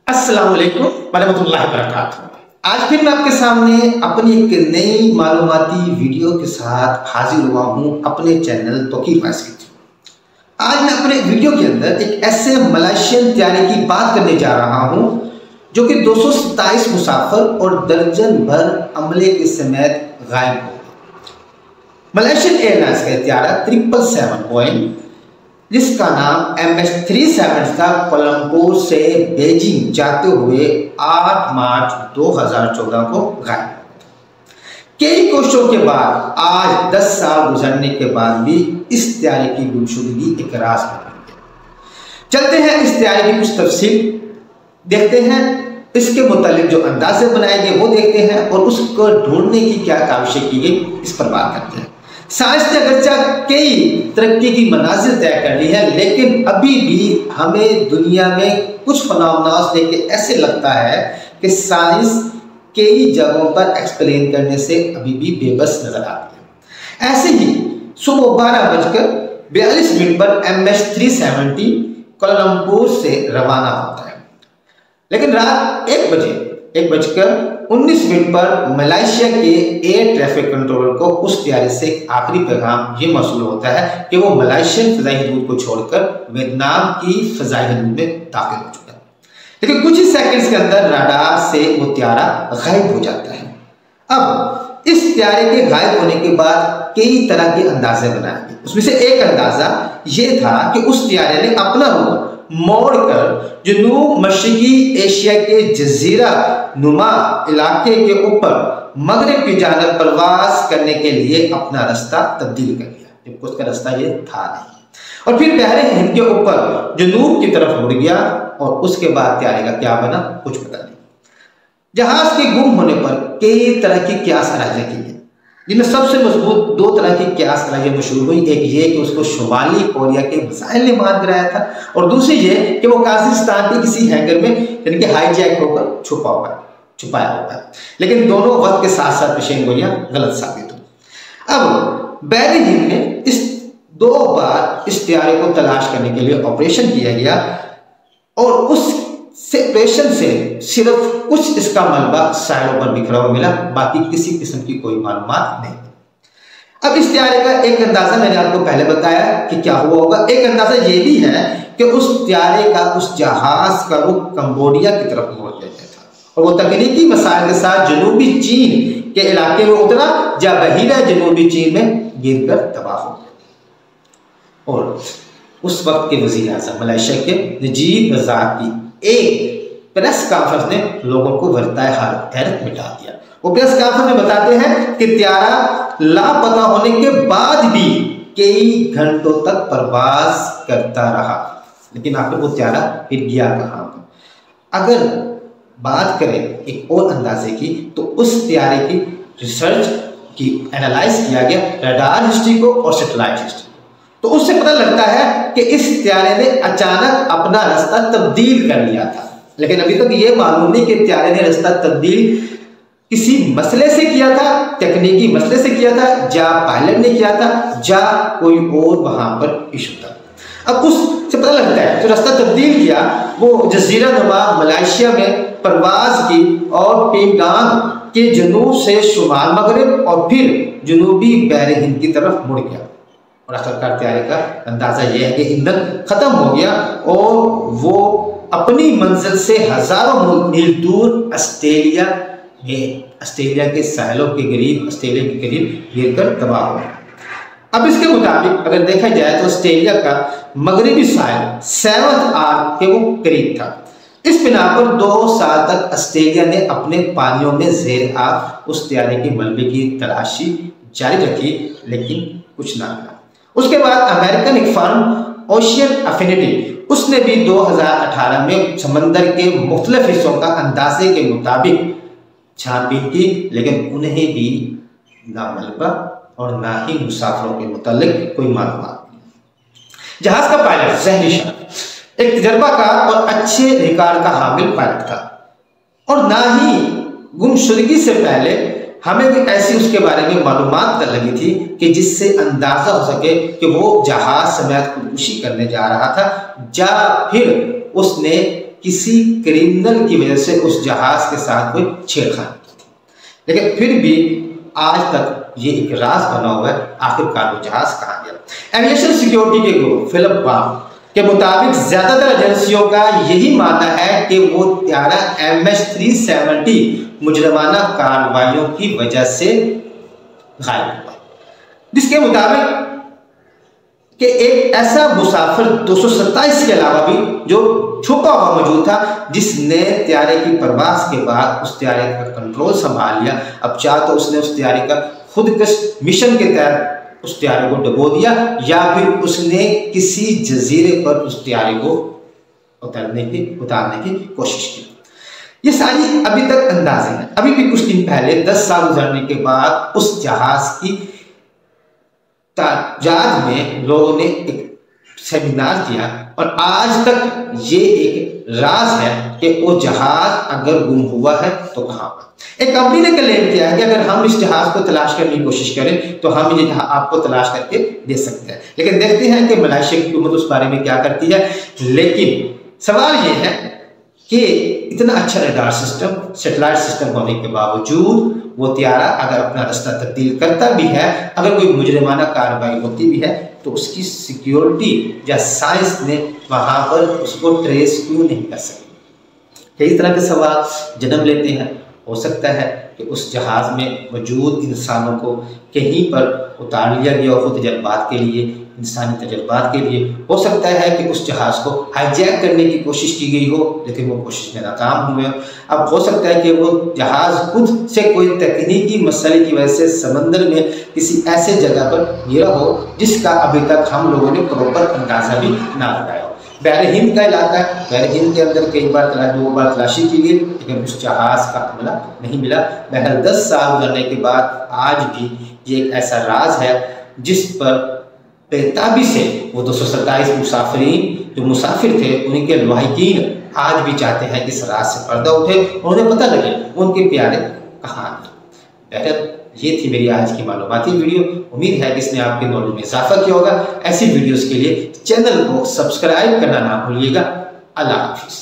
अस्सलाम वालेकुम वरहमतुल्लाहि वबरकातुहू। आज फिर मैं आपके सामने अपनी एक नई मालूमाती वीडियो के साथ हाजिर हुआ हूँ अपने चैनल तौकीर मैसेज। आज मैं अपने वीडियो के अंदर एक ऐसे मलेशियन त्यारे की बात करने जा रहा हूँ जो कि 227 मुसाफिर और दर्जन भर अमले के समेत गायब हो गए। मलेशियन एयरलाइंस का त्यारा 777 बोइंग जिसका नाम MH370 था, कोलंबो से बीजिंग जाते हुए 8 मार्च 2014 को गायब। कई कोशिशों के बाद आज 10 साल गुजरने के बाद भी इस त्यारे की गुमशुदगी एक राज बन गई है। चलते हैं इस त्यारे की कुछ तफसील देखते हैं, इसके मुतालिक जो अंदाजे बनाए गए वो देखते हैं और उसको ढूंढने की क्या काविशें की गई इस पर बात करते हैं। साइंस ने अगरचा कई तरक्की की मनाजिल तय कर ली है, लेकिन अभी भी हमें दुनिया में कुछ फिनोमेना देख के ऐसे लगता है कि साइंस कई जगहों पर एक्सप्लेन करने से अभी भी बेबस नजर आती है। ऐसे ही सुबह 12:42 पर MH370 कोलंबो से रवाना होता है, लेकिन रात 1:19 पर मलेशिया के एयर ट्रैफिक कंट्रोलर को उस त्यारे से आखिरी पैगाम ये मौसूल होता है कि वो मलेशियन फजाई हदूद को छोड़कर वियतनाम की फजाई हदूद में दाखिल हो चुका है। लेकिन कुछ ही सेकंड्स के अंदर रडार से वो त्यारा गायब हो जाता है। अब इस त्यारे के गायब होने के बाद कई तरह के अंदाजे बनाए गए। उसमें से एक अंदाजा ये था कि उस त्यारे ने अपना रुख मोड़कर जनूब मशरकी एशिया के जजीरा नुमा इलाके के ऊपर मगरिब की जानिब प्रवास करने के लिए अपना रास्ता तब्दील कर लिया, जबकि उसका रास्ता ये था नहीं, और फिर बहरे हिंद के ऊपर जनूब की तरफ मुड़ गया। और उसके बाद त्यारे का क्या बना कुछ पता नहीं। जहाज के गुम होने पर कई तरह की क्यास अराइयां की गई, जिनमें सबसे मजबूत 2 तरह की क्यास अराइयां मशहूर हुई। एक ये कि उसको शुमाली कोरिया के मिसाइल ने मार गिराया था, और दूसरी ये कि वो काजाकिस्तान के किसी हैंगर में यानी कि हाईजैक होकर छुपाया हुआ है। लेकिन दोनों वक्त के साथ साथ पेशेनगोइयां गलत साबित हुई। अब बहरी हिंद में इस 2 बार इस त्यारे को तलाश करने के लिए ऑपरेशन किया गया, और उस ऑपरेशन से सिर्फ कुछ इसका मलबा साइलों पर बिखरा हुआ मिला, बाकी किसी किस्म की कोई मालूमात नहीं। अब इस त्यारे का एक अंदाजा मैंने आपको पहले बताया कि क्या हुआ होगा। एक अंदाजा ये भी है कि उस त्यारे का उस जहाज का रुख कंबोडिया की तरफ मोड़ देता था, और वो तकनीकी मसाइल के साथ जनूबी चीन के इलाके में उतरा, जहां बहीरा जनूबी चीन में गिरकर तबाह हो गया। और उस वक्त के वजीर आज़म मलेशिया के नजीब रज़ाक की एक प्रेस कॉन्फ्रेंस ने लोगों को वर्ताए हैरत में डाल दिया। वो प्रेस कॉन्फ्रेंस में बताते हैं कि त्यारा लापता होने के बाद भी कई घंटों तक प्रवास करता रहा, लेकिन आखिर वो त्यारा फिर गया कहां पर। अगर बात करें एक और अंदाजे की, तो उस त्यारे की रिसर्च की एनालाइज किया गया रडार हिस्ट्री को और सैटेलाइट हिस्ट्री, तो उससे पता लगता है कि इस त्यारे ने अचानक अपना रास्ता तब्दील कर लिया था। लेकिन अभी तक ये मालूम नहीं कि त्यारे ने रास्ता तब्दील किसी मसले से किया था, तकनीकी मसले से किया था, या पायलट ने किया था, या कोई और वहां पर इशू था। अब उससे पता लगता है जो रास्ता तब्दील किया वो जजीरा नुमा मलेशिया में परवाज की, और पेंगांग के जनूब से शुमाल मगरिब और फिर जनूबी बहरे हिंद की तरफ मुड़ गया। और आखिरकार त्यारे का अंदाजा यह है कि ईंधन खत्म हो गया और वो अपनी मंजिल से हजारों मील दूर ऑस्ट्रेलिया के साहिलों के करीब गिरकर तबाह हो गया। अब इसके मुताबिक अगर देखा जाए तो ऑस्ट्रेलिया का मगरबी साहिल 7th आर्क के वो करीब था। इस बिना पर 2 साल तक ऑस्ट्रेलिया ने अपने पानियों में ज़ेर आब उस त्यारे के मलबे की तलाशी जारी रखी, लेकिन कुछ ना मिला। उसके बाद अमेरिकन एक फर्म ओशियन अफिनिटी, उसने भी 2018 में समंदर के मुख्तलिफ हिस्सों का अंदाजे के मुताबिक छानबीन की, लेकिन उन्हें भी ना मलबा और ना ही मुसाफिरों के मुतालिक कोई मालूमात नहीं। जहाज का पायलट जहरी शाह एक तजर्बाकार और अच्छे रिकॉर्ड का हामिल पायलट था, और ना ही गुमशुदगी से पहले हमें भी ऐसी उसके बारे में मालूमात कर लगी थी कि जिससे अंदाजा हो सके कि वो जहाज समेत खुदकुशी करने जा रहा था, या फिर उसने किसी क्रिमिनल की वजह से उस जहाज के साथ कोई छेड़खानी की थी, लेकिन फिर भी आज तक ये एक राज बना हुआ है आखिरकार वो जहाज कहाँ गया। एविएशन सिक्योरिटी के ग्रुप फिलिप बाम के मुताबिक ज्यादातर एजेंसियों का यही मानना है कि वो त्यारा MH370 मुजरमाना कार्रवाइयों की वजह से गायब हुआ, जिसके मुताबिक कि एक ऐसा मुसाफिर 227 के अलावा भी जो छुपा हुआ मौजूद था, जिसने त्यारे की परवास के बाद उस त्यारे का कंट्रोल संभाल लिया। अब चाहे तो उसने उस त्यारे का खुदकश मिशन के तहत उस त्यारे को डुबो दिया, या फिर उसने किसी जजीरे पर उस त्यारे को उतारने की कोशिश की। ये सारी अभी तक अंदाजे हैं। अभी भी कुछ दिन पहले 10 साल गुजरने के बाद उस जहाज की जहाज में लोगों ने एक सेमिनार किया और आज तक ये एक राज है कि वो जहाज अगर गुम हुआ है तो कहां पर। एक कंपनी ने क्लेम किया है कि अगर हम इस जहाज को तलाश करने की कोशिश करें तो हम ये आपको तलाश करके दे सकते हैं, लेकिन देखते हैं कि मलेशिया की हुकूमत उस बारे में क्या करती है। लेकिन सवाल ये है कि इतना अच्छा रडार सिस्टम, सैटेलाइट सिस्टम होने के बावजूद वो त्यारा अगर अपना रास्ता तब्दील करता भी है, अगर कोई मुजरिमाना कार्रवाई होती भी है, तो उसकी सिक्योरिटी या साइंस ने वहां पर उसको ट्रेस क्यों नहीं कर सकी। कई तरह के सवाल जन्म लेते हैं। हो सकता है कि उस जहाज में मौजूद इंसानों को कहीं पर उतार लिया गया हो तजर्बात के लिए, इंसानी तजर्बात के लिए। हो सकता है कि उस जहाज को हाईजैक करने की कोशिश की गई हो, लेकिन वो कोशिश में नाकाम हुए। अब हो सकता है कि वो जहाज खुद से कोई तकनीकी मसले की वजह से समंदर में किसी ऐसे जगह पर गिरा हो जिसका अभी तक हम लोगों ने प्रॉपर अंदाजा भी ना लगाया हो। बहर हिंद का इलाका है, बहर हिंद के अंदर कई बार 2 बार तलाशी की गई, लेकिन उस जहाज का हमला नहीं मिला। बहर 10 साल गुजरने के बाद आज भी ये एक ऐसा राज है जिस पर बेताबी से वो 227 मुसाफिरीन जो मुसाफिर थे, उनके लवाहिकीन आज भी चाहते हैं कि इस राज से पर्दा उठे और उन्हें पता लगे उनके प्यारे कहाँ हैं। ये थी मेरी आज की मालूमाती वीडियो। उम्मीद है कि इसने आपके नॉलेज में इजाफा किया होगा। ऐसी वीडियोस के लिए चैनल को सब्सक्राइब करना ना भूलिएगा। अल्लाह हाफिज।